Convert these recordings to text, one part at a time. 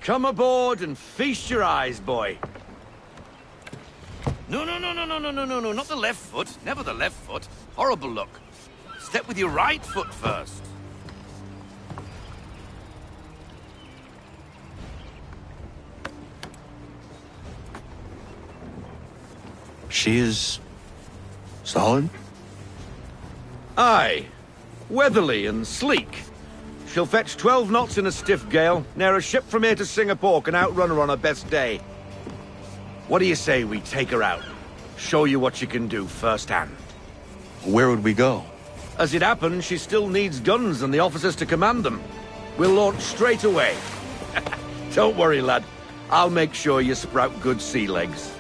Come aboard and feast your eyes, boy. No, not the left foot. Never the left foot. Horrible look. Step with your right foot first. She is... solid? Aye. Weatherly and sleek. She'll fetch 12 knots in a stiff gale. Ne'er a ship from here to Singapore can outrun her on her best day. What do you say we take her out? Show you what she can do firsthand. Where would we go? As it happens, she still needs guns and the officers to command them. We'll launch straight away. Don't worry, lad. I'll make sure you sprout good sea legs.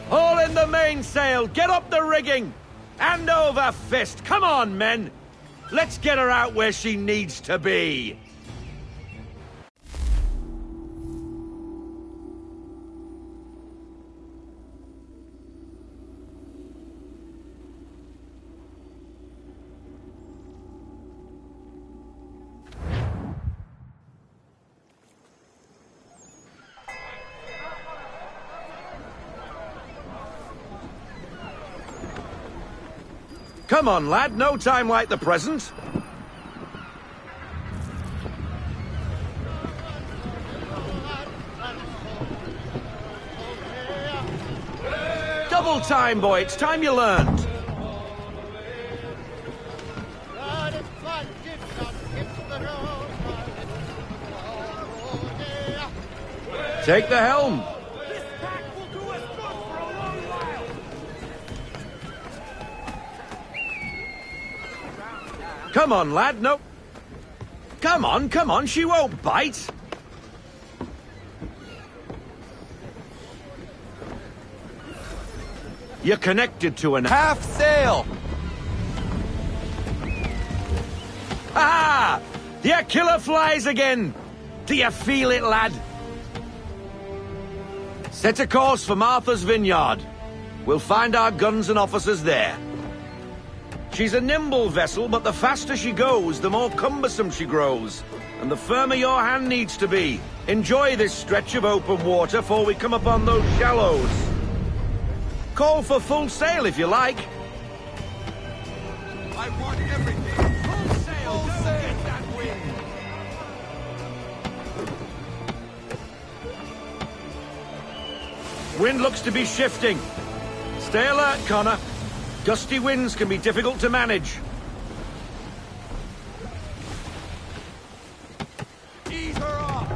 Haul in the mainsail! Get up the rigging! Hand over fist! Come on, men! Let's get her out where she needs to be! Come on, lad, no time like the present. Double time, boy, it's time you learned. Take the helm. Come on, lad, no... Come on, she won't bite. You're connected to an... Half sail! Ha! Your killer flies again! Do you feel it, lad? Set a course for Martha's Vineyard. We'll find our guns and officers there. She's a nimble vessel, but the faster she goes, the more cumbersome she grows. And the firmer your hand needs to be. Enjoy this stretch of open water before we come upon those shallows. Call for full sail if you like. I want everything. Full sail, full sail. Get that wind. Wind looks to be shifting. Stay alert, Connor. Gusty winds can be difficult to manage. Ease her off.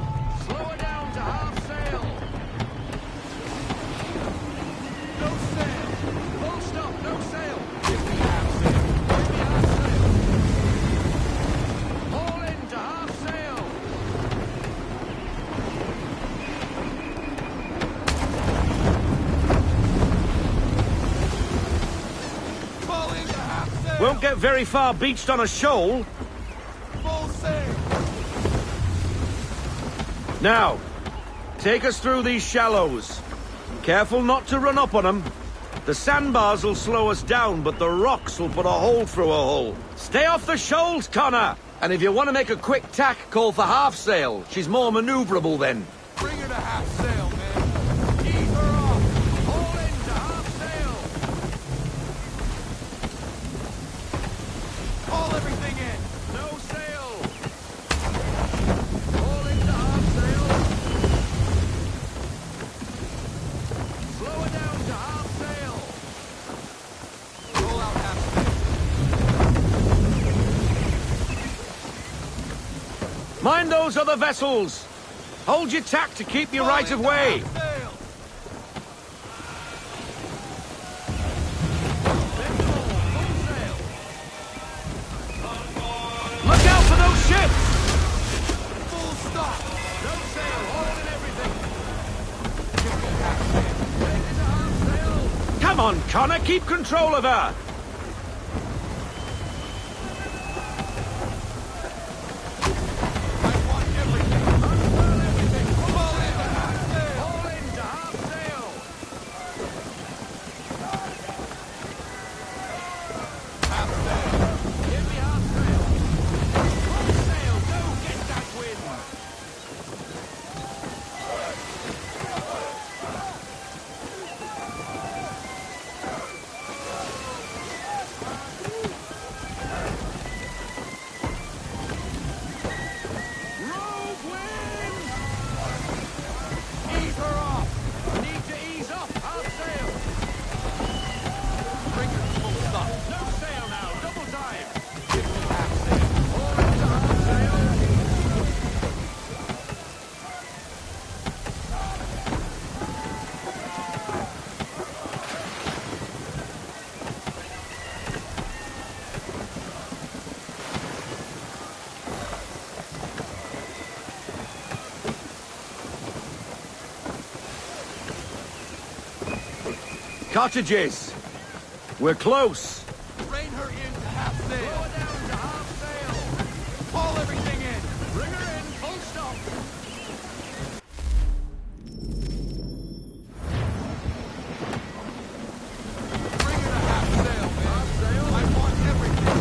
Slow her down to half sail. No sail. Full stop, no sail. Give me half sail. Give me half sail. Haul in to half sail. Won't get very far beached on a shoal. Full sail! Now, take us through these shallows. Careful not to run up on them. The sandbars will slow us down, but the rocks will put a hole through a hull. Stay off the shoals, Connor! And if you want to make a quick tack, call for half sail. She's more maneuverable then. Bring her to half sail, man. Ease her off. Haul in to half sail. Haul everything in. No sail. Haul in to half sail. Slow her down to half sail. Roll out half sail. Mind those other vessels. Hold your tack to keep your right of way. Look out for those ships! Full stop. No sail, hold and everything. Come on, Connor, keep control of her. I want everything. Unfurl everything. Haul in to half sail. Haul in to half sail. Half sail. Give me half sail. Full sail, go get that Cottages! We're close! Rein her in to half sail. Lower down to half sail. Haul everything in. Bring her in. Full stop. Bring her to half sail, man. Half sail? I want everything.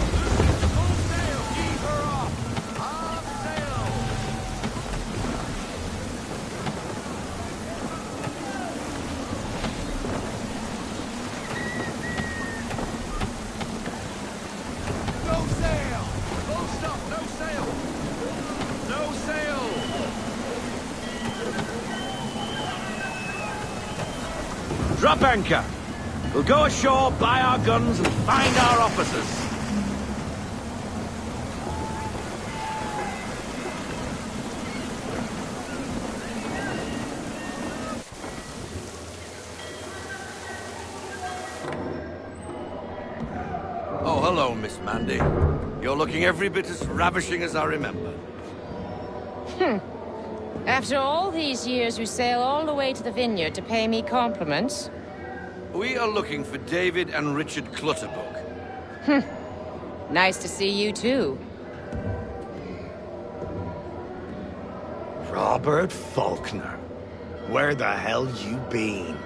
Full sail. Heave her off. Half sail. No sail! Full stop! No sail! No sail! Drop anchor! We'll go ashore, buy our guns, and find our officers. Oh, hello, Miss Mandy. You're looking every bit as ravishing as I remember. After all these years, you sail all the way to the vineyard to pay me compliments? We are looking for David and Richard Clutterbuck. Nice to see you, too. Robert Faulkner. Where the hell you been?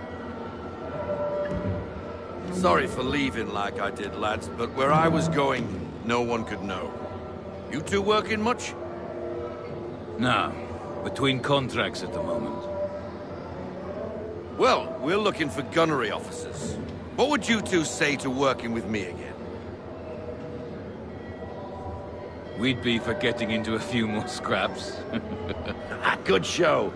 Sorry for leaving like I did, lads, but where I was going, no one could know. You two working much? No. Between contracts at the moment. Well, we're looking for gunnery officers. What would you two say to working with me again? We'd be for getting into a few more scraps. Good show.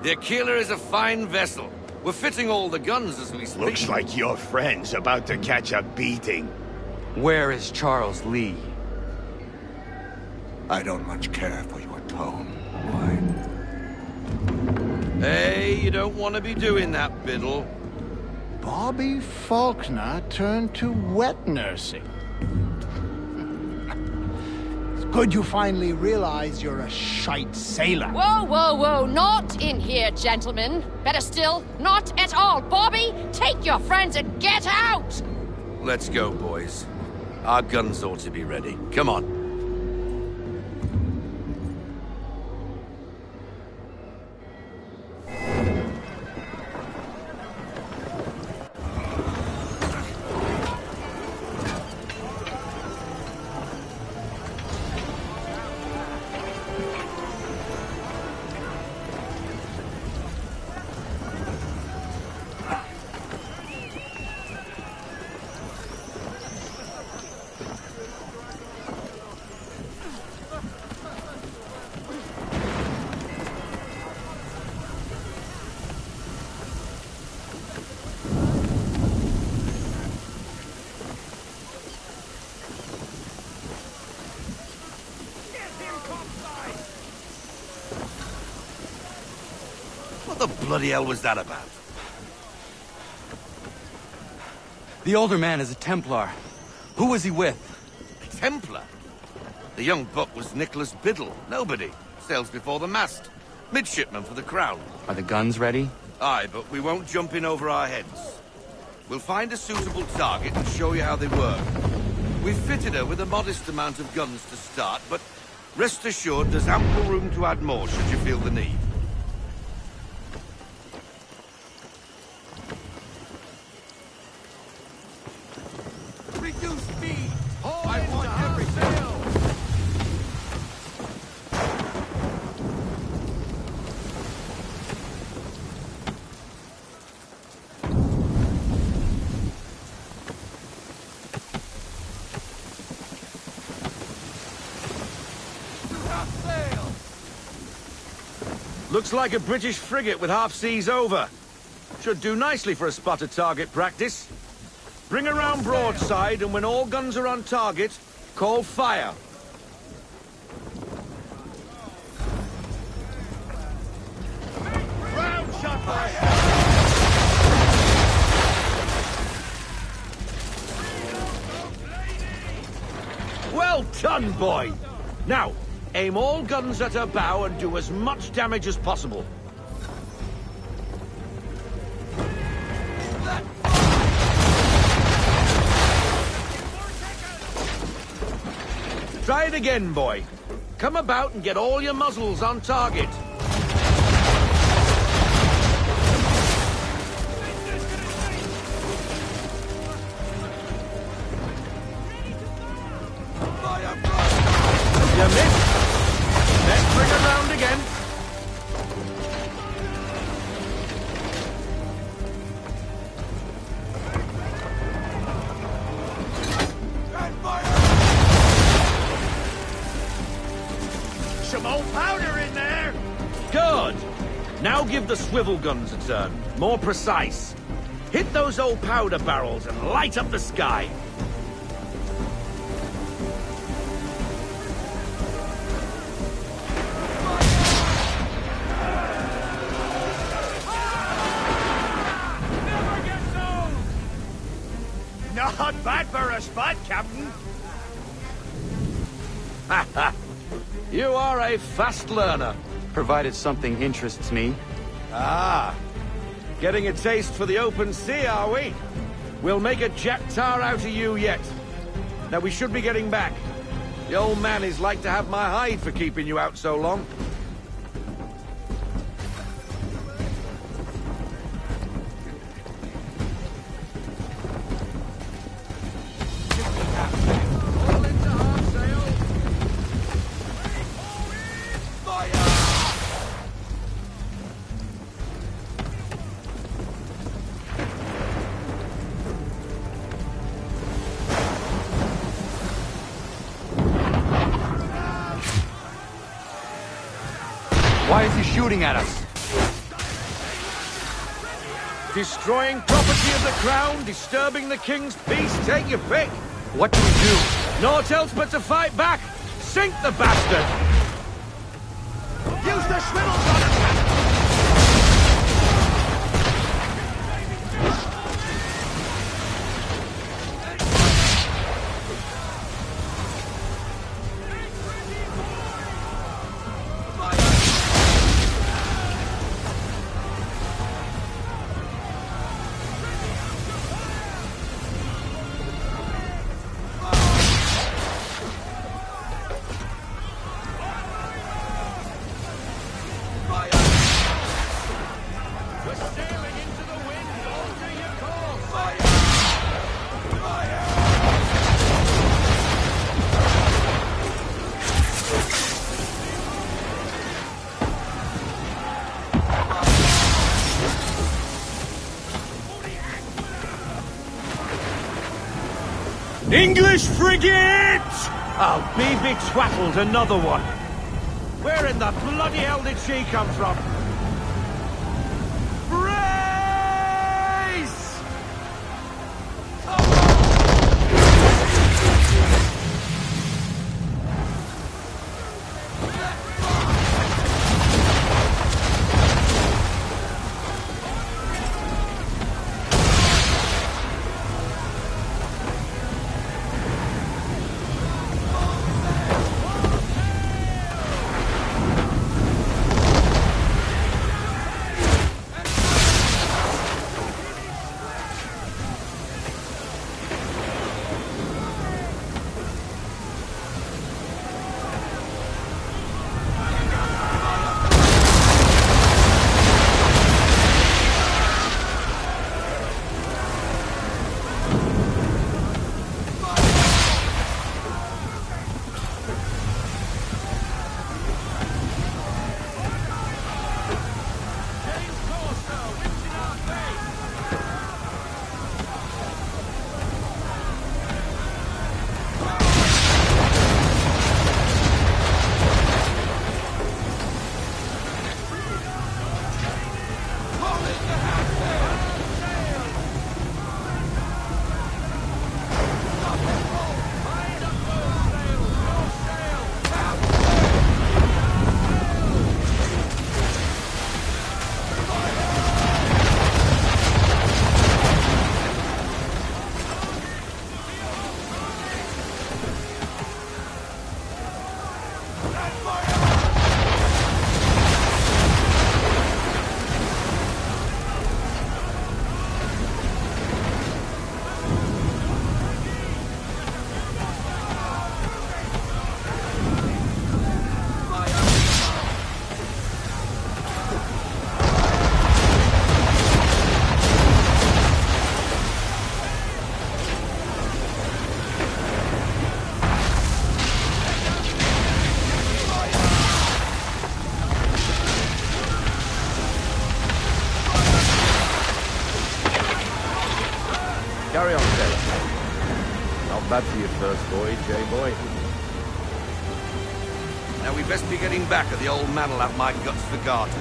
The Aquila is a fine vessel. We're fitting all the guns as we speak. Looks like your friend's about to catch a beating. Where is Charles Lee? I don't much care for your tone. Why? Hey, you don't want to be doing that, Biddle. Bobby Faulkner turned to wet nursing. It's good you finally realize you're a shite sailor. Whoa, whoa, whoa, not in here, gentlemen. Better still, not at all. Bobby, take your friends and get out! Let's go, boys. Our guns ought to be ready. Come on. What the bloody hell was that about? The older man is a Templar. Who was he with? A Templar? The young buck was Nicholas Biddle. Nobody. Sails before the mast. Midshipman for the Crown. Are the guns ready? Aye, but we won't jump in over our heads. We'll find a suitable target and show you how they work. We've fitted her with a modest amount of guns to start, but rest assured there's ample room to add more should you feel the need. Reduce speed. I want every sail. Half sail. Looks like a British frigate with half seas over. Should do nicely for a spotted target practice. Bring around broadside, and when all guns are on target, call fire. Round shot fire. Well done, boy! Now, aim all guns at her bow and do as much damage as possible. That Try it again, boy. Come about and get all your muzzles on target. You missed. Let's bring it round again. Some old powder in there! Good. Now give the swivel guns a turn. More precise. Hit those old powder barrels and light up the sky. Not bad for a spot, Captain. Ha ha. You are a fast learner. Provided something interests me. Ah. Getting a taste for the open sea, are we? We'll make a jet tar out of you yet. Now we should be getting back. The old man is like to have my hide for keeping you out so long. All into half sail. Why is he shooting at us? Destroying property of the crown, disturbing the king's peace, take your pick. What do we do? Naught else but to fight back. Sink the bastard! Use the swivels on him! We're sailing into the wind. Alter your course. English frigate! I'll be betwattled, another one. Where in the bloody hell did she come from? Brace! Carry on, Taylor. Not bad for your first voyage, eh, boy? Now we'd best be getting back, or the old man'll have my guts for garters.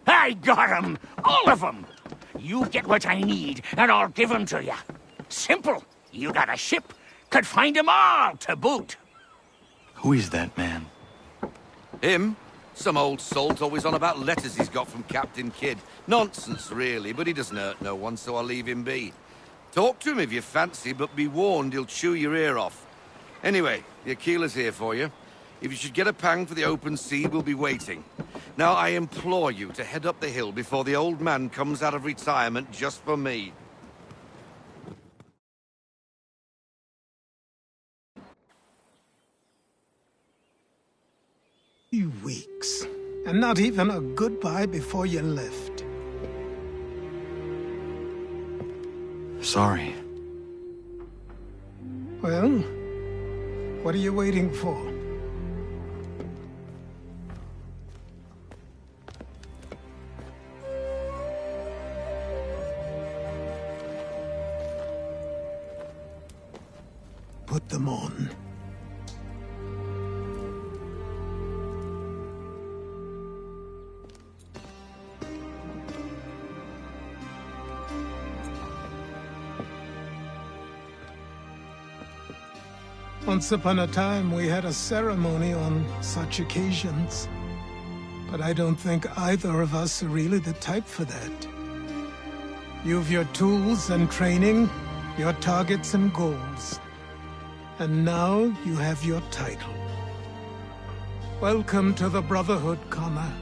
I got 'em! All of 'em! You get what I need, and I'll give 'em to you. Simple. You got a ship. Could find 'em all to boot. Who is that man? Him? Some old salt always on about letters he's got from Captain Kidd. Nonsense, really, but he doesn't hurt no one, so I'll leave him be. Talk to him if you fancy, but be warned he'll chew your ear off. Anyway, the Aquila's here for you. If you should get a pang for the open sea, we'll be waiting. Now, I implore you to head up the hill before the old man comes out of retirement just for me. Weeks. And not even a goodbye before you left. Sorry. Well, what are you waiting for? Put them on. Once upon a time, we had a ceremony on such occasions. But I don't think either of us are really the type for that. You've your tools and training, your targets and goals. And now you have your title. Welcome to the Brotherhood, Connor.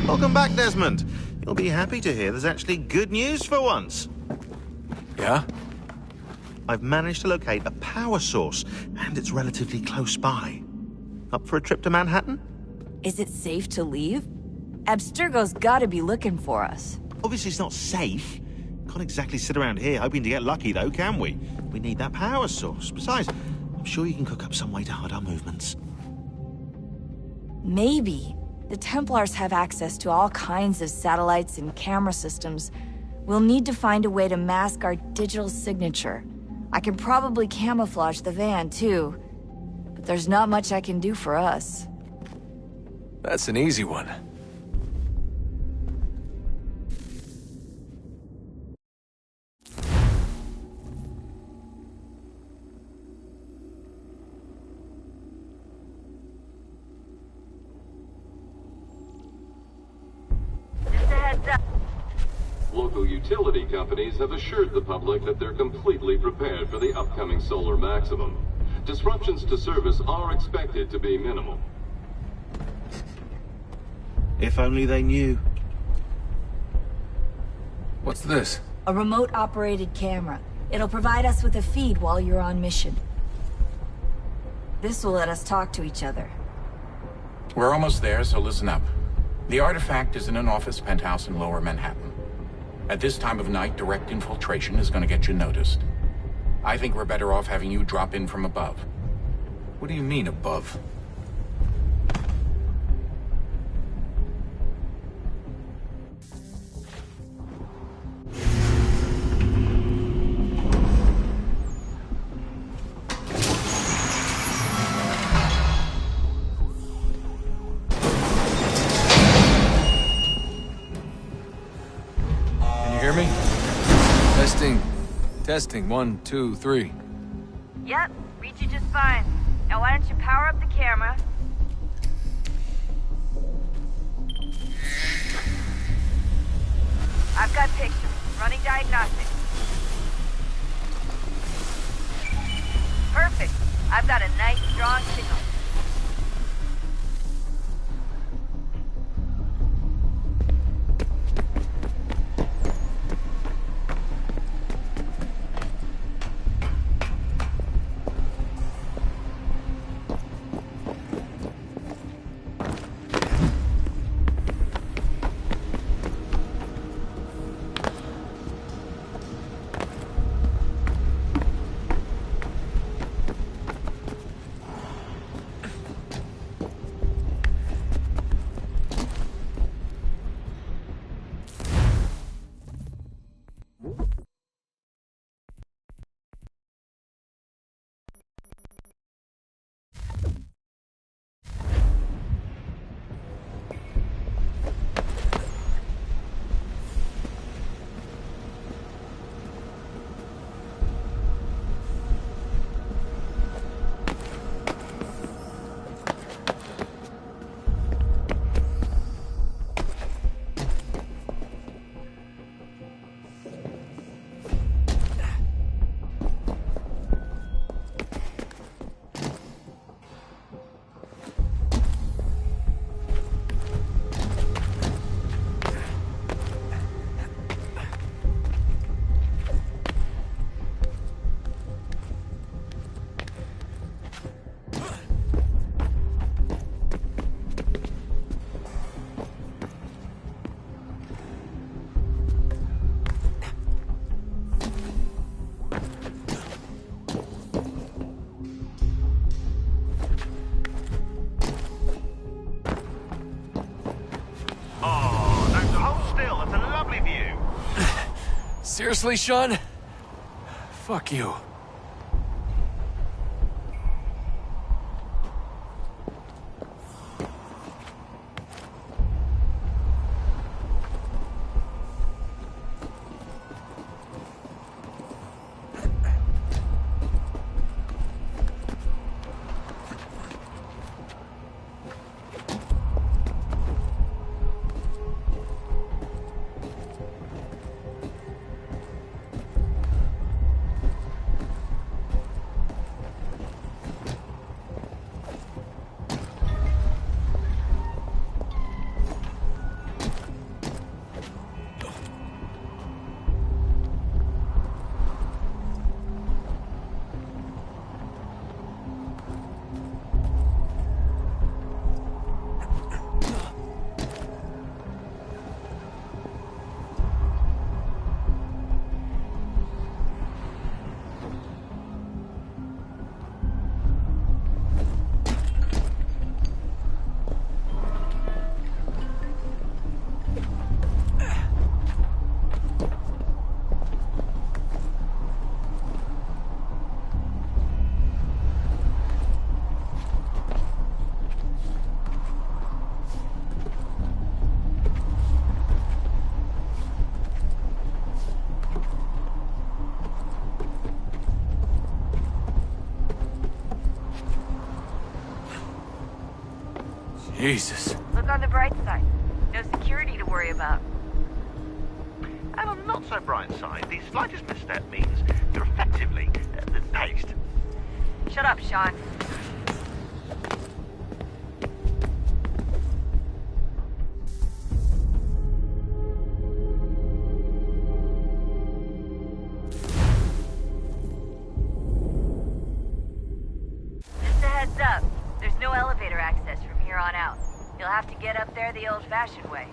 Welcome back, Desmond. You'll be happy to hear there's actually good news for once. Yeah? I've managed to locate a power source, and it's relatively close by. Up for a trip to Manhattan? Is it safe to leave? Abstergo's gotta be looking for us. Obviously it's not safe. Can't exactly sit around here hoping to get lucky, though, can we? We need that power source. Besides, I'm sure you can cook up some way to hide our movements. Maybe. The Templars have access to all kinds of satellites and camera systems. We'll need to find a way to mask our digital signature. I can probably camouflage the van, too. But there's not much I can do for us. That's an easy one. Local utility companies have assured the public that they're completely prepared for the upcoming solar maximum. Disruptions to service are expected to be minimal. If only they knew. What's this? A remote-operated camera. It'll provide us with a feed while you're on mission. This will let us talk to each other. We're almost there, so listen up. The artifact is in an office penthouse in Lower Manhattan. At this time of night, direct infiltration is going to get you noticed. I think we're better off having you drop in from above. What do you mean, above? Testing, 1, 2, 3. Yep, read you just fine. Now why don't you power up the camera? I've got pictures. Running diagnostics. Perfect. I've got a nice, strong signal. Seriously, Sean? Fuck you. Jesus. Look on the bright side. No security to worry about. And on the not so bright side, the slightest misstep means you're effectively paced. Shut up, Sean. Just a heads up. There's no elevator access from here on out. You'll have to get up there the old-fashioned way.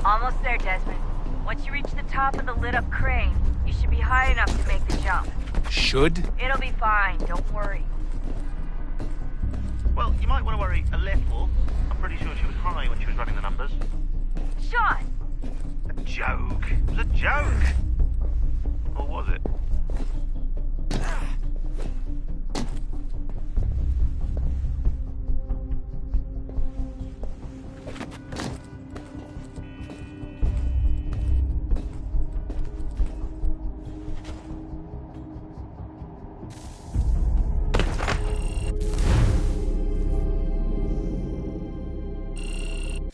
Almost there, Desmond. Once you reach the top of the lit-up crane, you should be high enough to make the jump. Should? It'll be fine, don't worry. Well, you might want to worry a little. I'm pretty sure she was high when she was running the numbers. Sean! A joke. It was a joke. Or was it?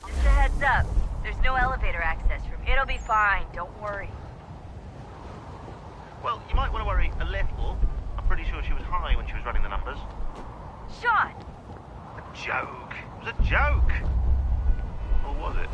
Just a heads up. There's no elevator access from. It'll be fine, don't worry. Well, you might want to worry a little. I'm pretty sure she was high when she was running the numbers. Sean! A joke. It was a joke. Or was it?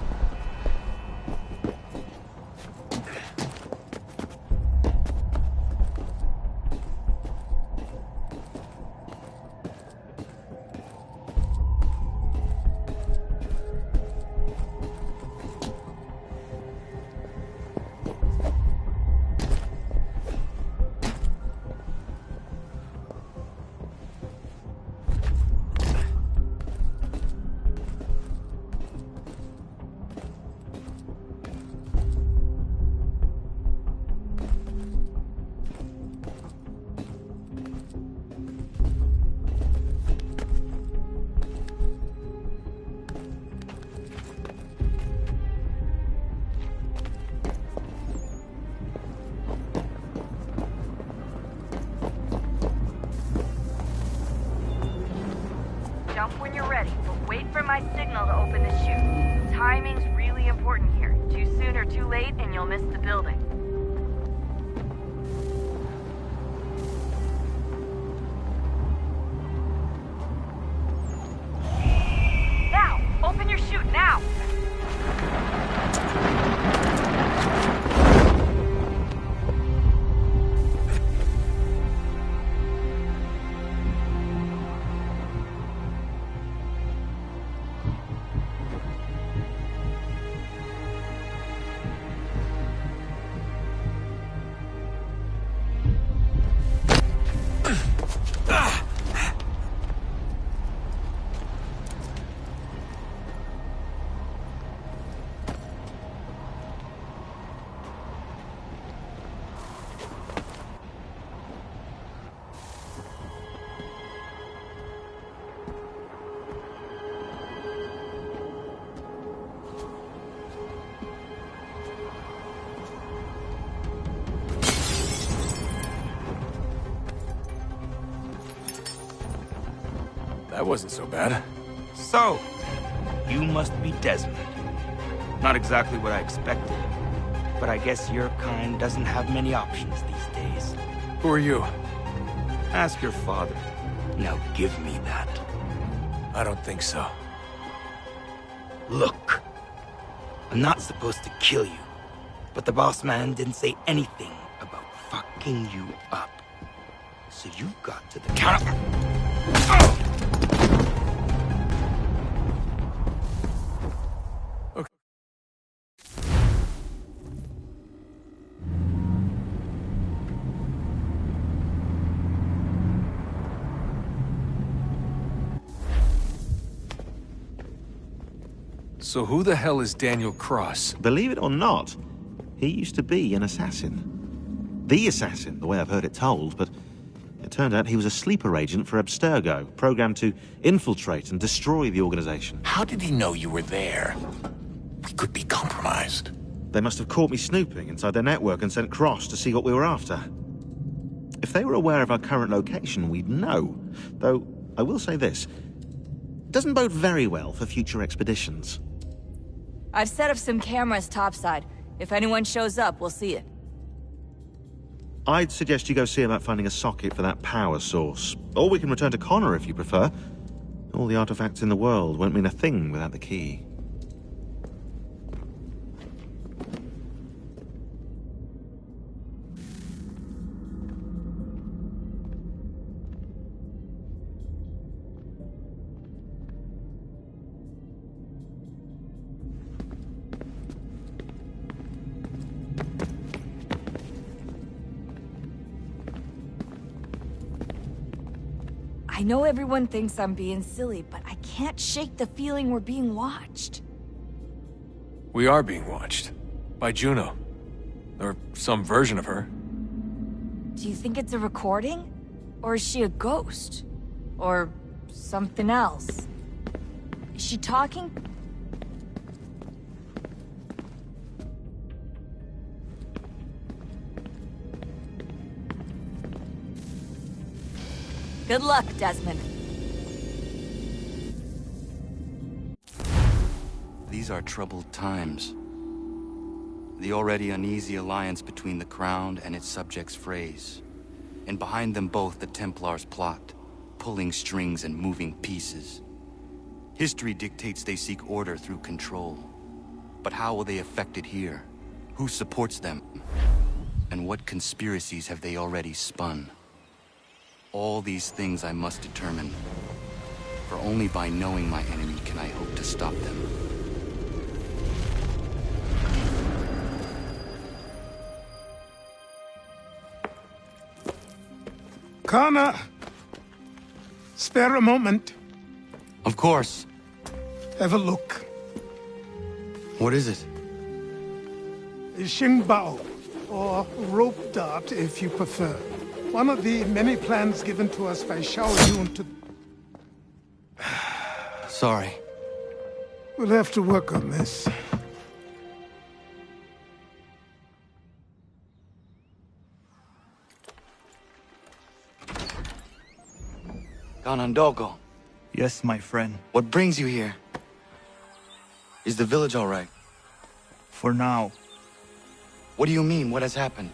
Jump when you're ready, but wait for my signal to open the chute. Timing's really important here. Too soon or too late, and you'll miss the building. Now! Open your chute, now! That wasn't so bad. So, you must be Desmond. Not exactly what I expected, but I guess your kind doesn't have many options these days. Who are you? Ask your father. Now give me that. I don't think so. Look, I'm not supposed to kill you, but the boss man didn't say anything about fucking you up. So you've got to the counter. So who the hell is Daniel Cross? Believe it or not, he used to be an assassin. The assassin, the way I've heard it told, but it turned out he was a sleeper agent for Abstergo, programmed to infiltrate and destroy the organization. How did he know you were there? We could be compromised. They must have caught me snooping inside their network and sent Cross to see what we were after. If they were aware of our current location, we'd know. Though, I will say this. It doesn't bode very well for future expeditions. I've set up some cameras topside. If anyone shows up, we'll see it. I'd suggest you go see about finding a socket for that power source. Or we can return to Connor if you prefer. All the artifacts in the world won't mean a thing without the key. I know everyone thinks I'm being silly, but I can't shake the feeling we're being watched. We are being watched. By Juno. Or some version of her. Do you think it's a recording? Or is she a ghost? Or something else? Is she talking? Good luck, Desmond. These are troubled times. The already uneasy alliance between the Crown and its subjects frays. And behind them both the Templars plot, pulling strings and moving pieces. History dictates they seek order through control. But how will they affect it here? Who supports them? And what conspiracies have they already spun? All these things I must determine. For only by knowing my enemy can I hope to stop them. Connor! Spare a moment. Of course. Have a look. What is it? Xingbao, or rope dart if you prefer. One of the many plans given to us by Xiao Yun to... Sorry. We'll have to work on this. Ganondogo. Yes, my friend. What brings you here? Is the village all right? For now. What do you mean? What has happened?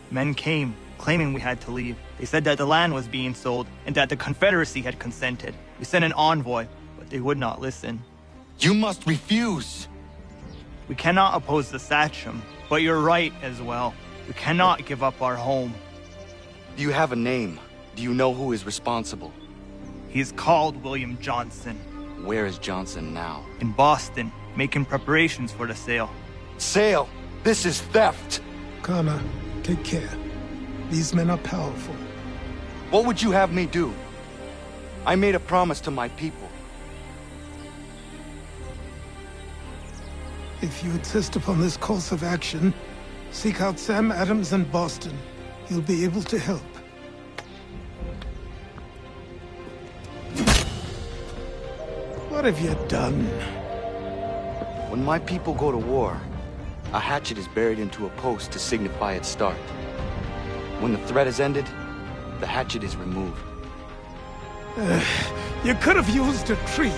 Men came, claiming we had to leave. They said that the land was being sold, and that the Confederacy had consented. We sent an envoy, but they would not listen. You must refuse! We cannot oppose the Sachem, but you're right as well. We cannot give up our home. Do you have a name? Do you know who is responsible? He is called William Johnson. Where is Johnson now? In Boston, making preparations for the sale. Sale? This is theft! Connor, take care. These men are powerful. What would you have me do? I made a promise to my people. If you insist upon this course of action, seek out Sam Adams in Boston. He'll be able to help. What have you done? When my people go to war, a hatchet is buried into a post to signify its start. When the threat is ended, the hatchet is removed. You could have used a tree.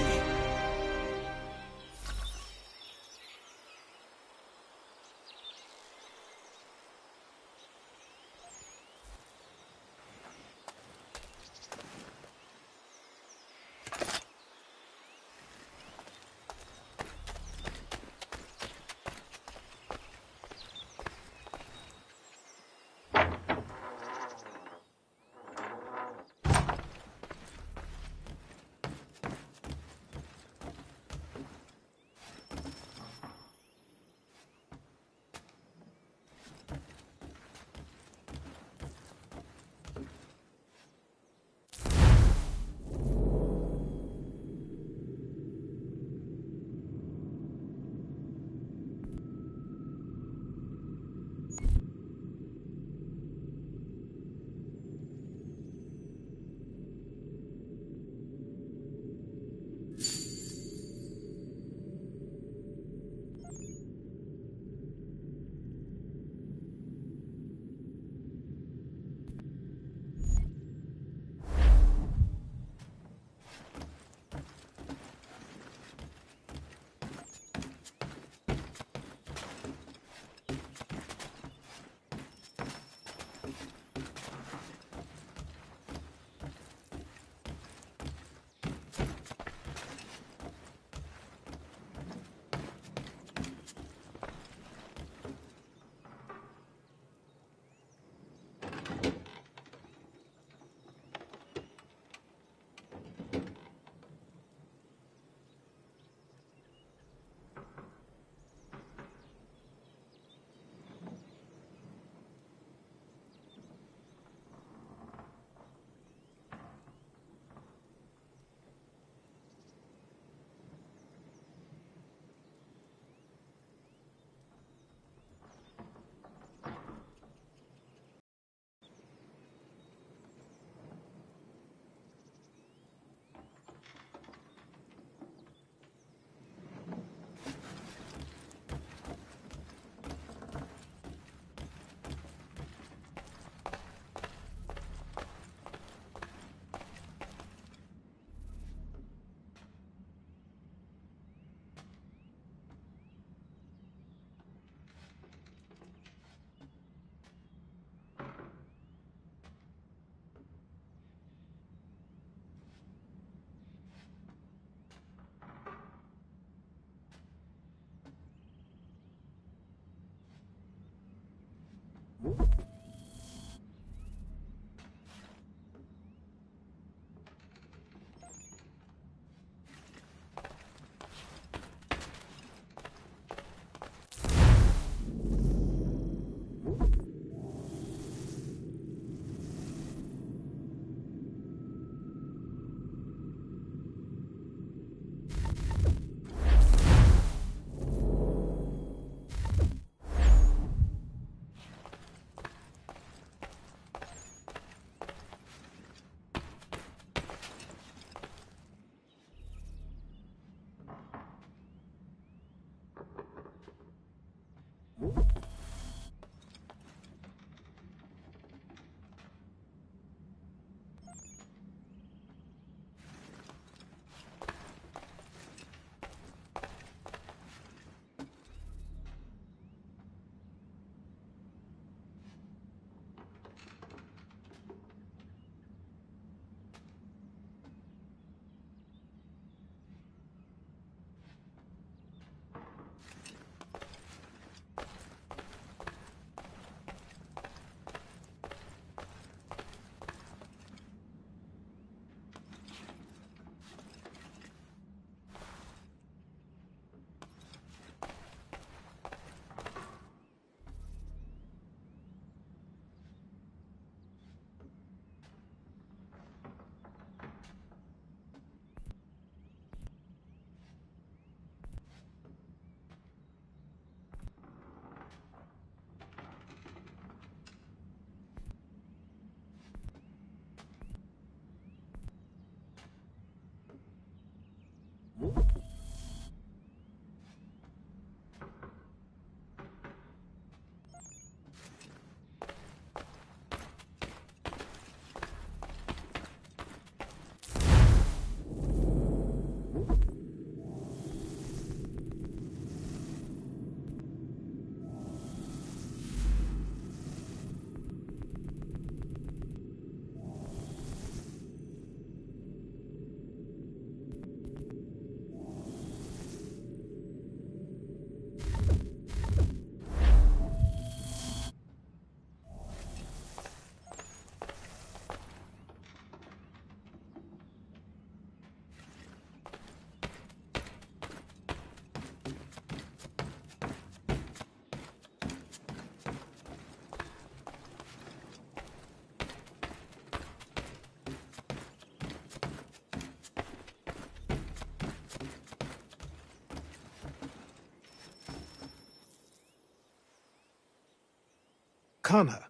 Connor,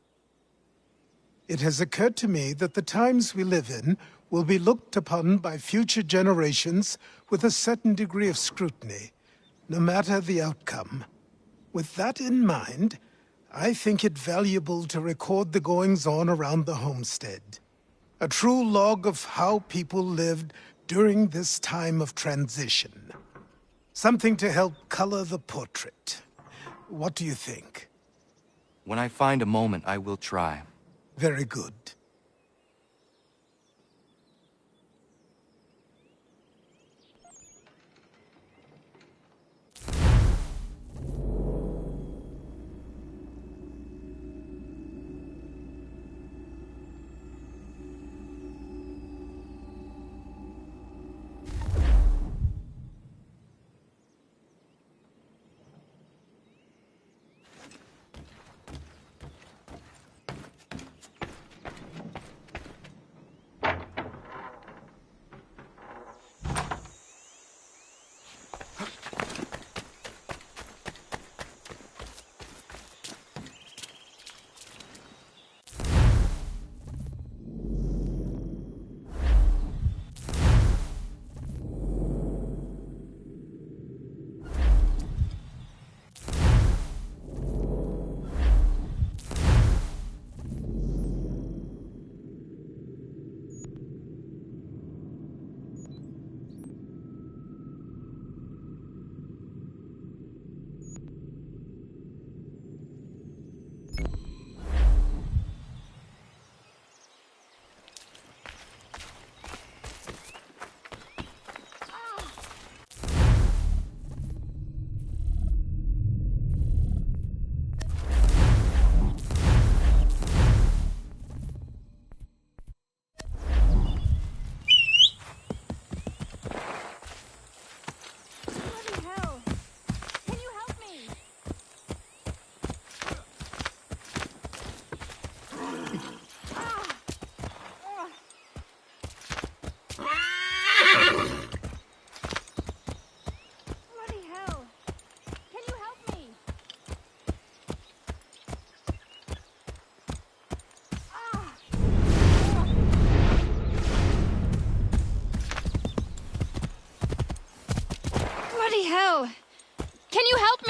it has occurred to me that the times we live in will be looked upon by future generations with a certain degree of scrutiny, no matter the outcome. With that in mind, I think it valuable to record the goings-on around the homestead. A true log of how people lived during this time of transition. Something to help color the portrait. What do you think? When I find a moment, I will try. Very good.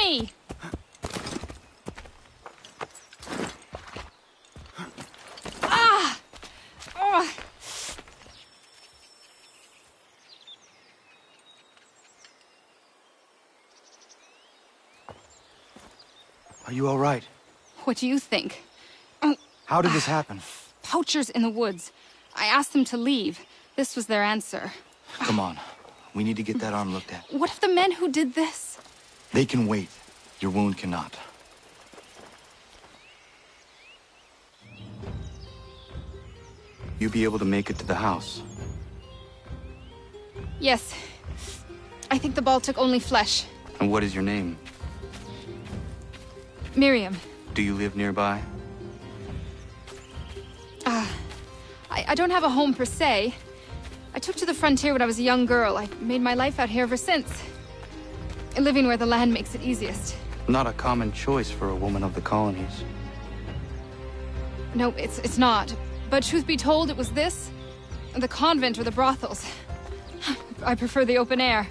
me! Ah! Oh. Are you all right? What do you think? How did this happen? Poachers in the woods. I asked them to leave. This was their answer. Come on. We need to get that arm looked at. What if the men who did this? They can wait. Your wound cannot. You be able to make it to the house? Yes. I think the ball took only flesh. And what is your name? Miriam. Do you live nearby? I don't have a home per se. I took to the frontier when I was a young girl. I made my life out here ever since. Living where the land makes it easiest. Not a common choice for a woman of the colonies. No, it's not. But truth be told, it was this, the convent or the brothels. I prefer the open air.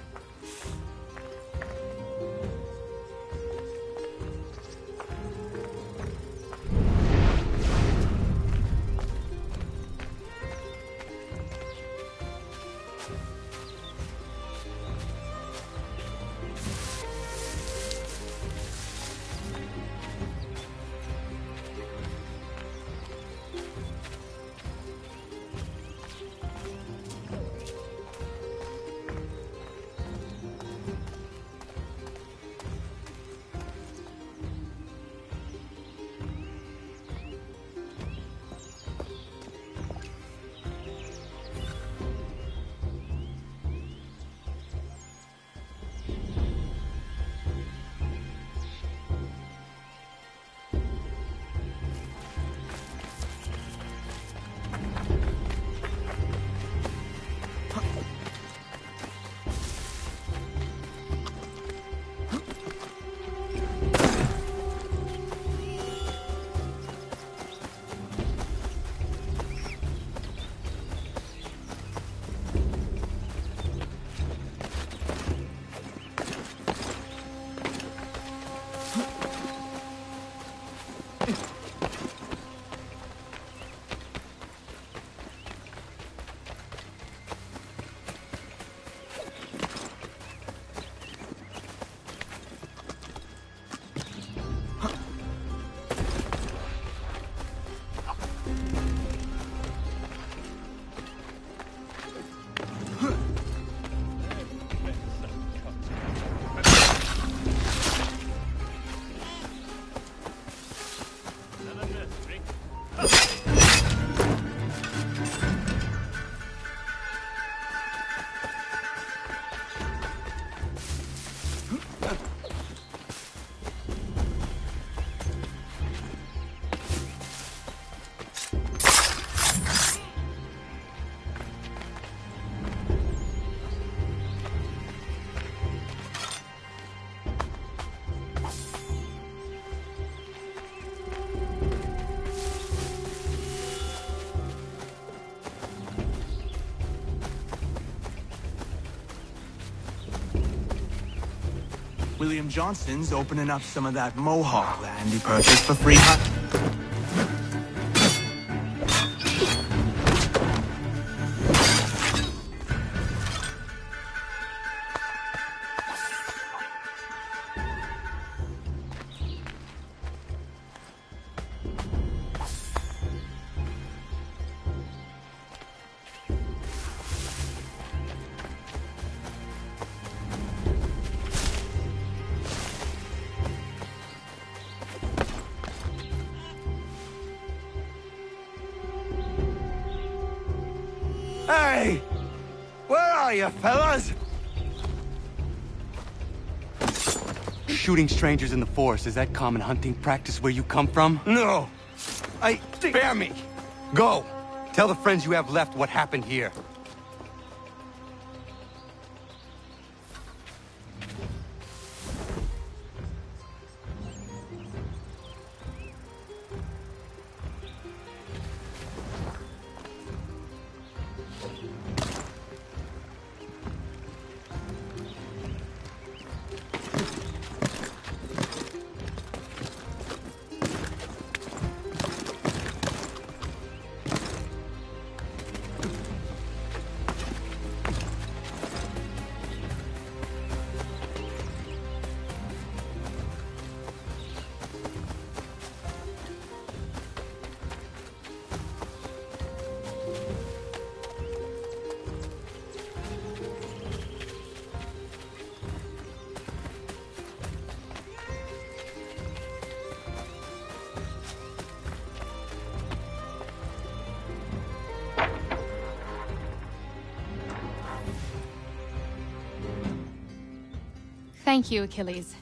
William Johnston's opening up some of that Mohawk land he purchased for free. Hey! Where are you, fellas? Shooting strangers in the forest, is that common hunting practice where you come from? No. Spare me. Go. Tell the friends you have left what happened here. Thank you, Achilles.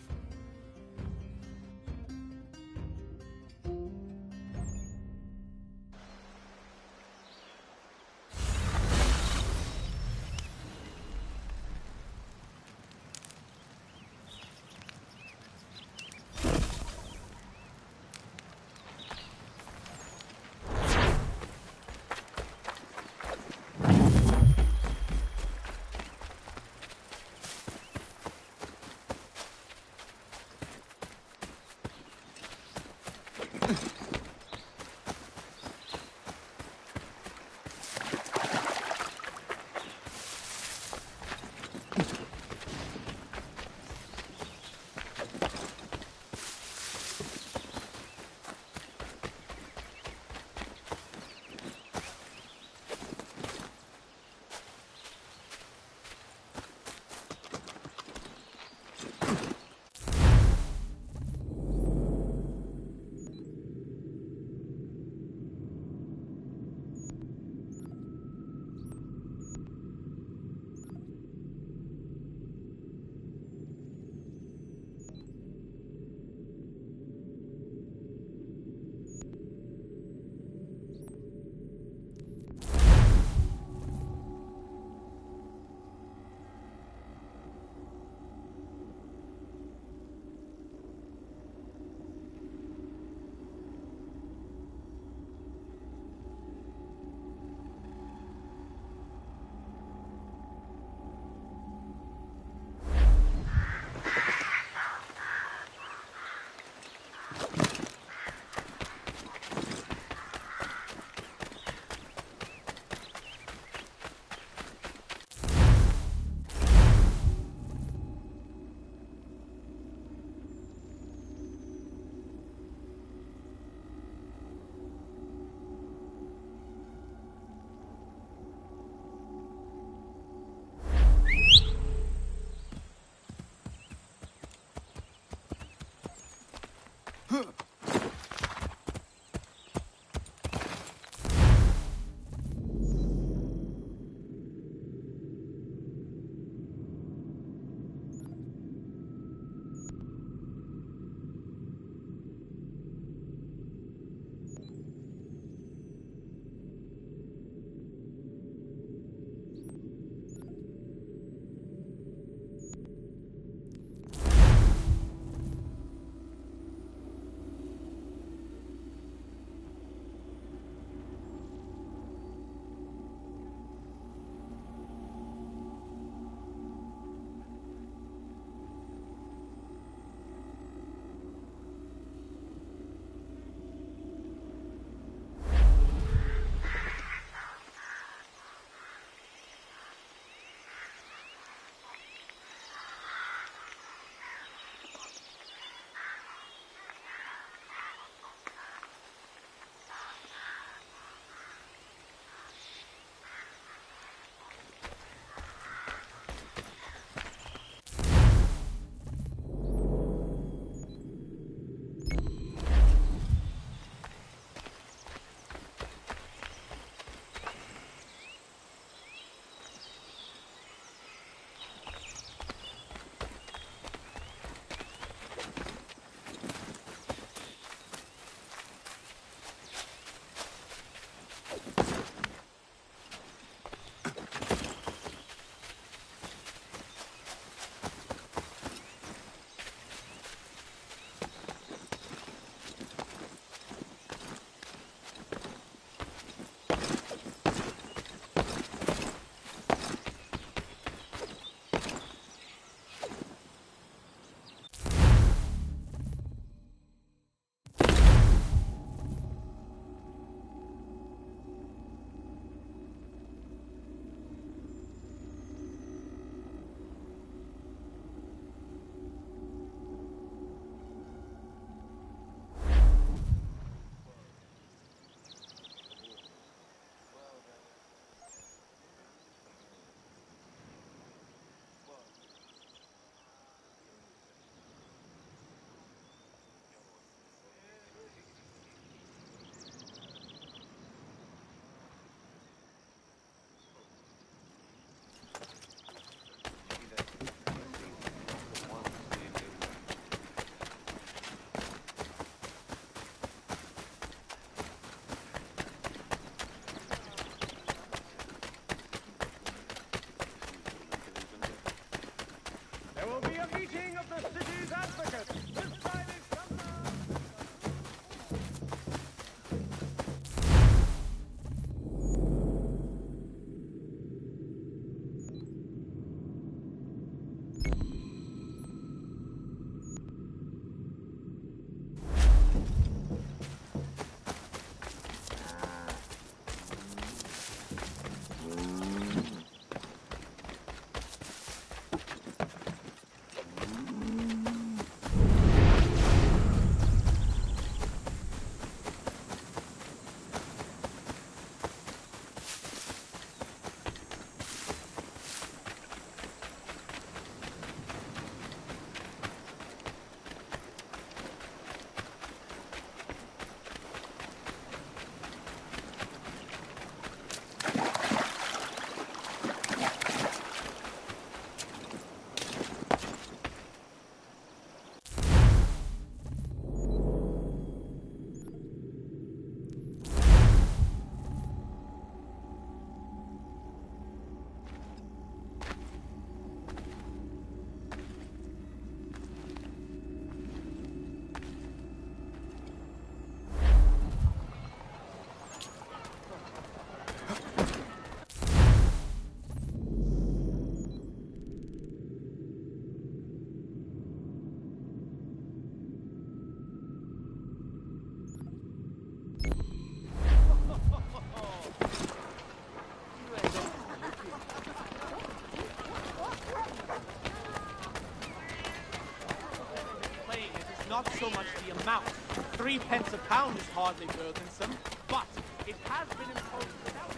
3 pence a pound is hardly burdensome, but it has been imposed without...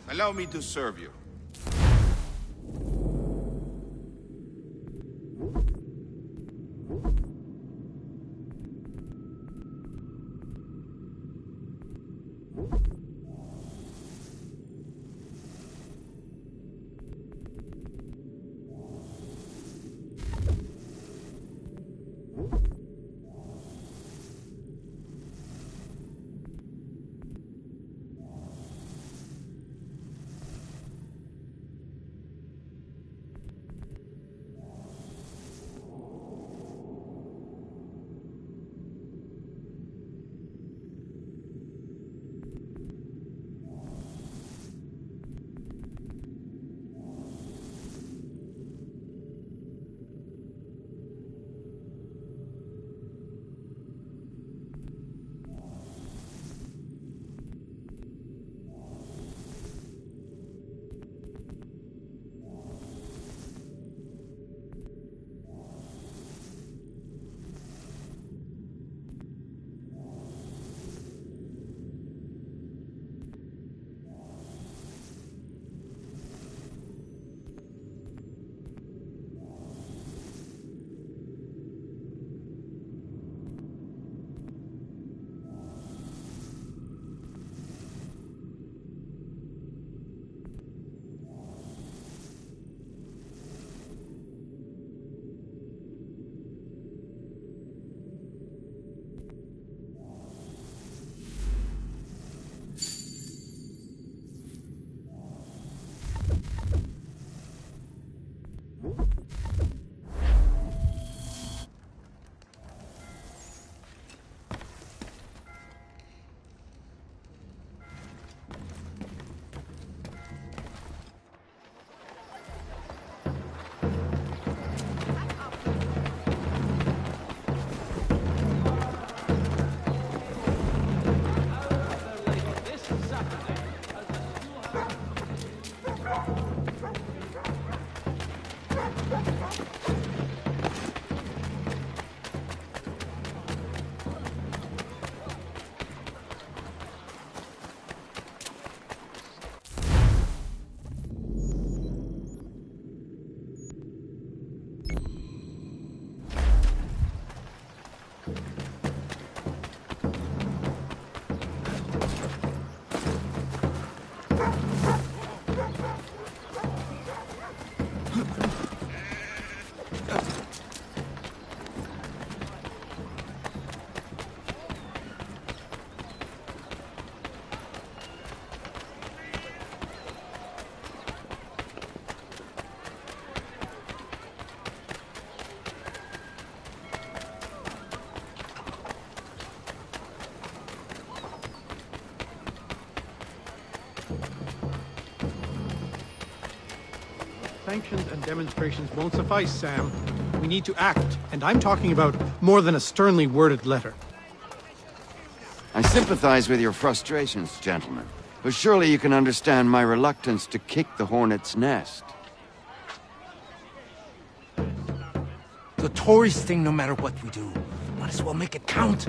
Allow me to serve you. Sanctions and demonstrations won't suffice, Sam. We need to act, and I'm talking about more than a sternly worded letter. I sympathize with your frustrations, gentlemen, but surely you can understand my reluctance to kick the hornet's nest. The tourist thing, no matter what we do, might as well make it count.